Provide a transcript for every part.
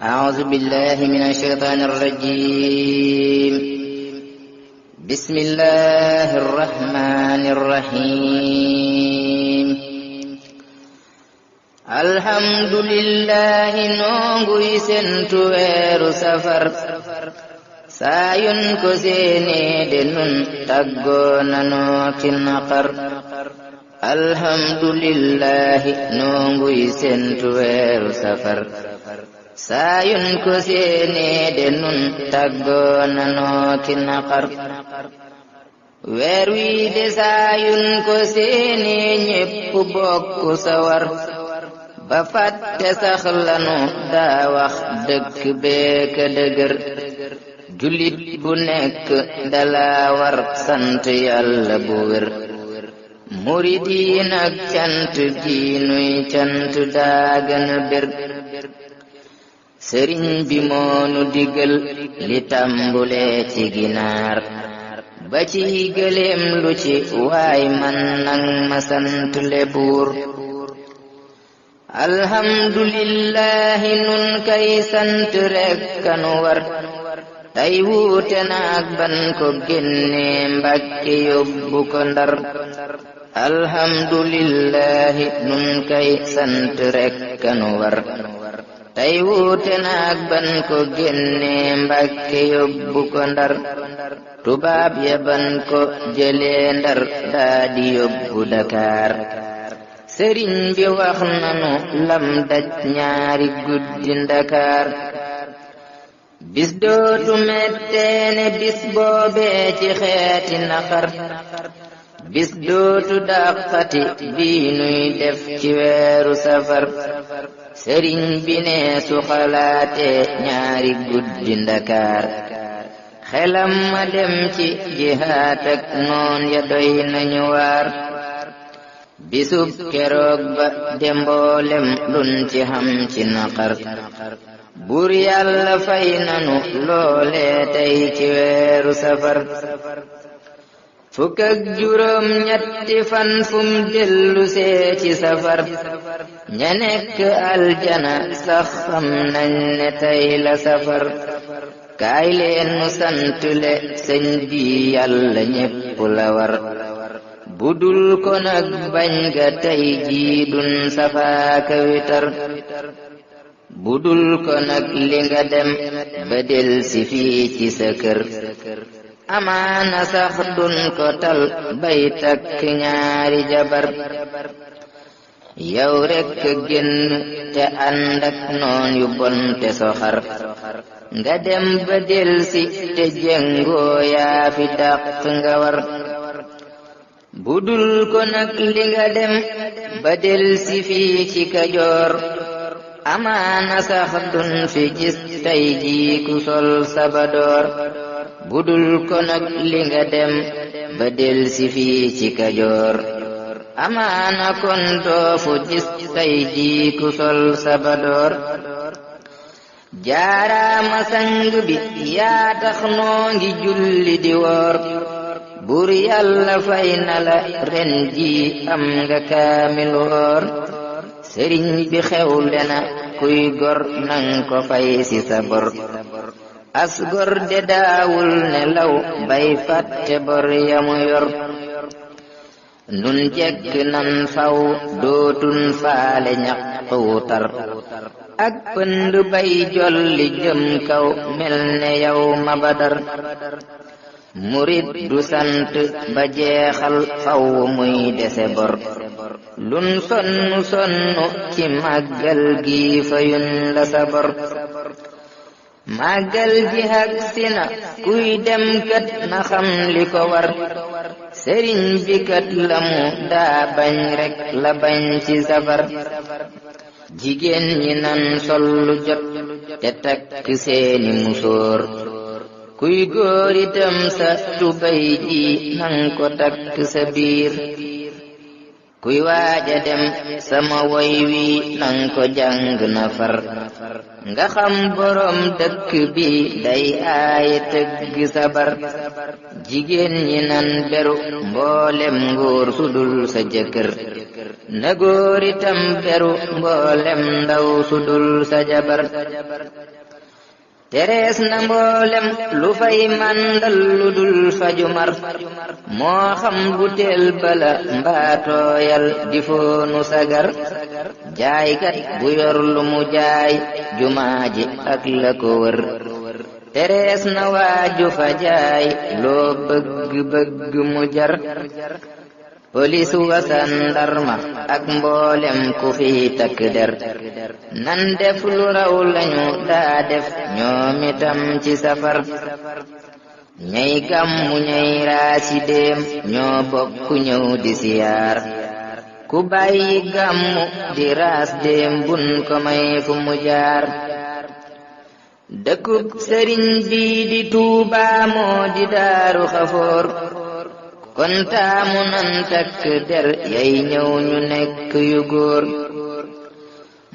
أعوذ بالله من الشيطان الرجيم. بسم الله الرحمن الرحيم. الحمد لله نونغوي سنتو ويرو سفر سايون كو سيني دنون تاغونا نوكي نقر. الحمد لله نونغوي سنتو ويرو سفر saayun ko seene de nun tàggoo nanoo ki naqar. weer wi de saayun ko seene ñépp bokk sawar ba fàtte sax lanu daa wax dëkk beeka dëgër. jullit bu nekk dala war sant yàlla bu wér. murid yi nag cant gi nuy cant daa gën a bér. sëriñ bi moonu digal li tàmbulee ci ginaar ba ci gëléem lu ci waay man nang ma sant le buur. alhamdulillahi nun kay sant rekk kanu war tey wuute naag ban ko génnee Mbàkke yóbbu ko Ndar. alhamdulillahi nun kay sant rekk kanu war tey wuute naag ban ko génnee Mbàkke yóbbu ko Ndar. tubaab ya ban ko jëlee Ndar daa di yóbbu Dakar. sëriñ bi wax nanu lam daj ñaari guddi Ndakaar. bis dootu metteene bis boobee ci xeeti naqar. bis dootu dàqati bii nuy def ci weeru safar. sëriñ bi ne su xalaate ñaari guddi Ndakaar xelam ma dem ci jihaat ak noon ya doy nañu waar. bisub keroog ba de mboolem lun ci xam ci naqar. buur yàlla fay nanu loole tey ci weeru safar. fukk ak juróom ñetti fan fum dellu see ci safar. ña nekk aljana sax xam nañ ne tey la safar. kaay leen nu santule sëñ bi yàlla ñépp la war. budul ko nag bañ ga tey jii dun safaaka witar. budul ko nag li nga dem ba del si fii ci sa kër. amaana sax dun ko tal bay takk ñaari jabar. yow rekk génn te ànd ak noon yu bon te soxar. nga dem ba delsi te jëngoo yaa fi dàq nga war. budul ko nag li nga dem ba delsi fii ci Kajoor. amaana sax dun fi gis tey jii ku sol sabadoor. budul ko nag li nga dem ba delsi fii ci Kajoor. amaana kon doofu gis tey jii ku sol sabadoor. jaaraama sang bi yaa tax noo ngi julli di woor. buur yàlla fay na la ren ji am nga kaamil woor. sëriñ bi xewle na kuy gor nang ko fay si sa bor. as gor de daawul ne law bay fàtte bor yamu yor. nun jekk nan faw dootun faale ñaq wutar. ak pënd bay jolli jëm kaw mel ne yow ma Badar. murit du sant ba jeexal faw muy dese bor. lun sonnu sonnu ci màggal gi fayun la sa bor. màggal ji agsi na kuy dem kat na xam li ko war. sëriñ bi kat la mu daa bañ rek la bañ ci safar. jigéen ñi nan sol lu jot te takk seeni musóor. kuy góor itam sa tubay ji nang ko takk sa biir. kuy waaja dem sama woy wi nang ko jàng na far. nga xam borom dëkk bi day aaye tëgg sabar. jigéen ñi nan beru mboolem ngóor sudul sa jëkkër. na góor itam beru mboolem ndaw sudul sa jabar terees na mboolem lu fay màndal lu dul faju mar moo xam butéel bala mbaatooyal di foonu sagar jaaykat bu yor lu mu jaay jumaa ji ak la ko wër terees na waaju fa jaay loo bëgg mu jar polis wa sandarma ak mboolem ku fi takk der nan def lu raw lañu daa def ñoomitam ci safar ñay gàmmu ñay raasi déem ñoo bokku ñëw di siyaar ku bàyyi gàmmu di raas déem bun ko may fu mu jaar dëkkub sëriñ bi di Tuubaa moo di Daaru Xafoor kon taamu nan takk der yay ñëw ñu nekk yu góor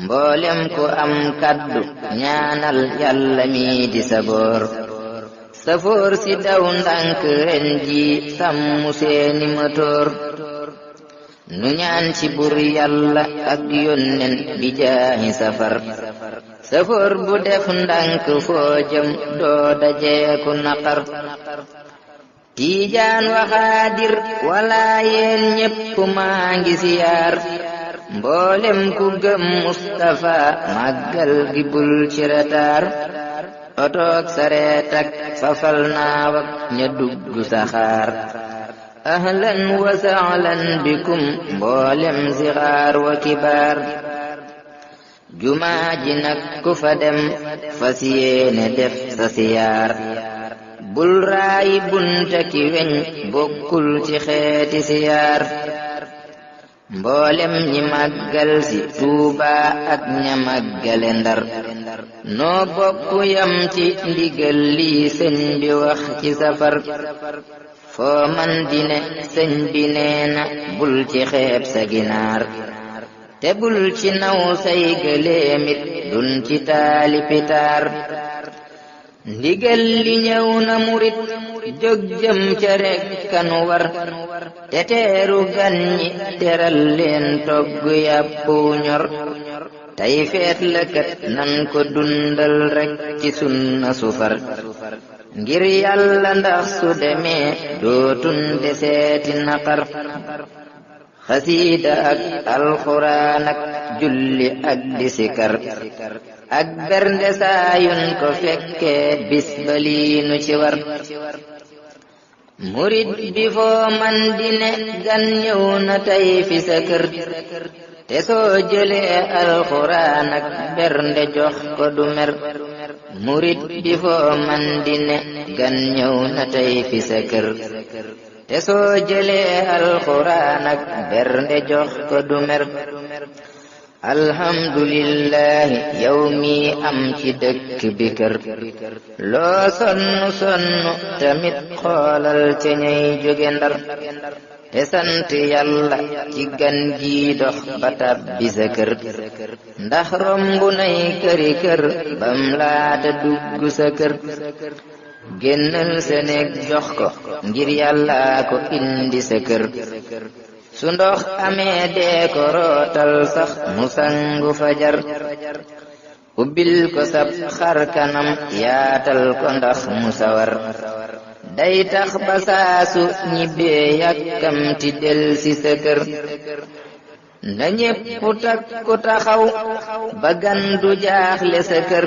mboolem ku am kaddu ñaanal Yàlla mi di saboor safoor si daw ndànk ren ji sàmmu seeni motoor nu ñaan ci bur Yàlla ak yónnen bi jaahi safar safoor bu def ndànk foo jëm doo dajeeku naqar tiijaan waxaadir wala yeen ñépp maa ngi siyaar mboolem ku gëm Mustafa màggal gi bul ci retaar otoog sareet ak fafal naawak ña dugg saxaar ahlan wa sahlan bikum mboolem sixaar wa kibaar jumaa ji nag ku fa dem fas yéene def sa siyaar bul raayi bunta ki weñ bokkul ci xeeti siyaar mboolem ñi màggal si Tuubaa ak ña màggale Ndar noo bokku yam ci ndigal lii sëñ bi wax ci safar foo man di ne sëñ bi neena bul ci xeeb sa ginaar te bul ci naw say gëléemit dun ci taali pitaar ndigal li ñëw na murit jóg jëm ca rekkanu war te teeru gan ñi teral leen togg yàppu ñor tey feet la kat nan ko dundal rekk ci sunna sufar ngir Yàlla ndax su demee dootun deseeti naqar xasiida ak alxuraan ak julli ak di sikar ak bernde saayun ko fekkee bis baliinu ci war murit bi foo man di ne gan ñëw na tey fi sa kër te soo jëlee alxuraan ak bernde jox ko du mer murit bi foo man di ne gan ñëw na tey fi sa kër te soo jëlee alxuraan ak bernde jox ko du mer alhamdulillahi yow mi am ci dëkk bi kër loo sonnu tamit xoolal ca ñay jóge Ndar te sant Yàlla ci gan gi dox ba tàbbi sa kër ndax romb nay këri kër bam laata dugg sa kër génnal sa néeg jox ko ngir Yàlla ko indi sa kër su ndox amee dee ko rootal sax mu sangu fajar ubbil ko sab xar kanam yaatal ko ndax mu sawar day tax ba saasu ñibbee yàkkamti del si sa kër na ñépp takku taxaw ba gan du jaaxle sa kër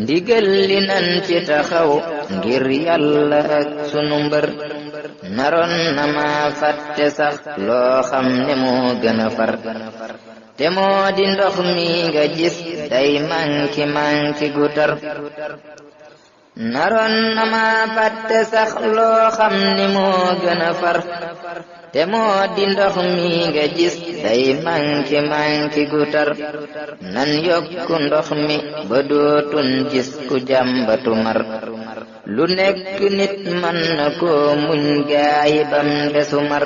ndigal li nan ci taxaw ngir Yàlla ak sunu mbër naroon na ma fàtte sax loo xam ne moo gën a far te moo di ndox mi nga gis day manki gu tar naroon na ma fàtte sax loo xam ne moo gën a far te moo di ndox mi nga gis day manki gu tar nan yokku ndox mi ba dootun gis ku jàmbatu mar lu nekk nit man na ko muñ gaayi bam desu mar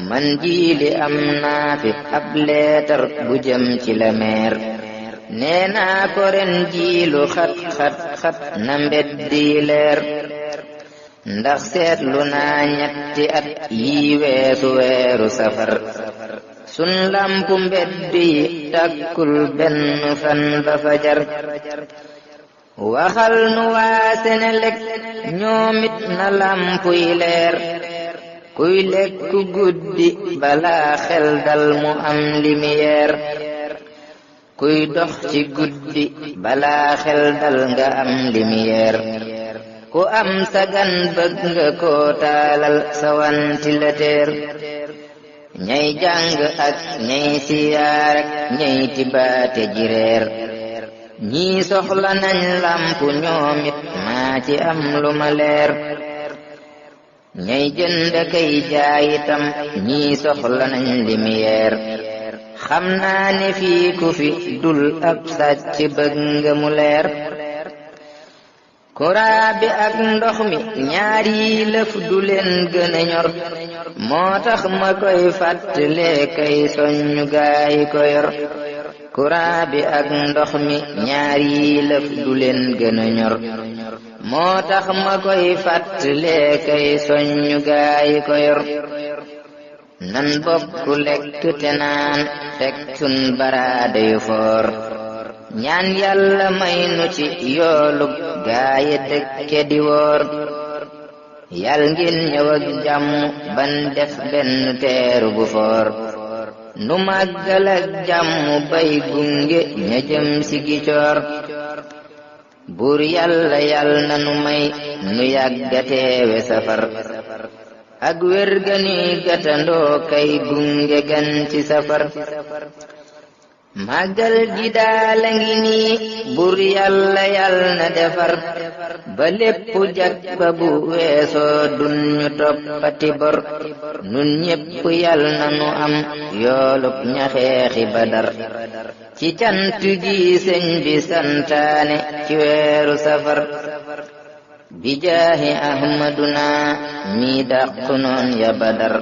man jiili am naa fi ab leetar bu jëm ci la meer nee naa ko ren jiilu xat na mbeddi leer ndax seetlu naa ñetti at yi weesu weeru safar sun lampu mbedd yi takkul benn fan ba fajar waxal nu waa Senelek ñoomit na lampu yi leer kuy lekk guddi balaa xel dal mu am lumière kuy dox ci guddi balaa xel dal nga am lumière ku am sagan bëgg nga ko taalal sa ventilateur ñay jàng ak ñay siyaar ak ñay tibaate ji reer ñii soxla nañ lampu ñoomit maa ci am lu ma leer ñay jënd kay jaayitam ñii soxla nañ lumière xam naa ne fii ku fi dul ab sàcc bëgg nga mu leer courant bi ak ndox mi ñaar yi lëf du leen gën a ñor moo tax ma koy fàttale kay soññu gaay ko yor courant bi ak ndox mi ñaar yi lëf du leen gën a ñor moo tax ma koy fàttale kay soññu gaay ko yor nan bokk lekk te naan teg sun baraade yu foor ñaan yàlla may nu ci yoolub gaaye dëkke di woor yal ngeen ñëw ak jàmm ban def benn teeru bu foor nu màggal ak jàmm bay gunge ña jëm si gi coor buur yàlla yal na nu may nu yàgga teewe safar ak wér ga ni gatandoo kay gunge gan ci safar màggal gi daala ngi nii bur yàlla yal na defar ba lépp jag ba bu weesoo dun ñu toppati bor nun ñépp yal na nu am yoolub ñaxeexi Badar ci cant gi sëñ bi santaane ci weeru safar bi jaahi ahmaduna mi dàqu noon ya Badar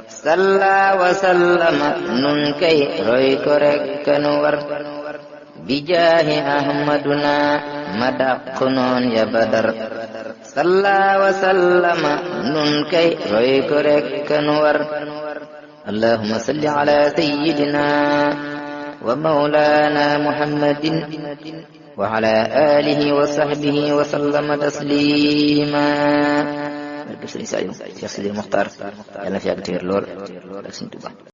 salla wa sallama nun kay roy ko rekk nu war bi jaahi ahmaduna ma dàqu noon ya Badar salla wa sallama nun kay roy ko rekk nu war allahumma salli ala sayyidina wa mawlana muhammadin wa ala alihi wa sahbihi wa sallama taslima barke Sëriñ Saliou Cheikh Sidi Mokhtar yàlla na fi yàgg téer lool ak Sëriñ Tuubaa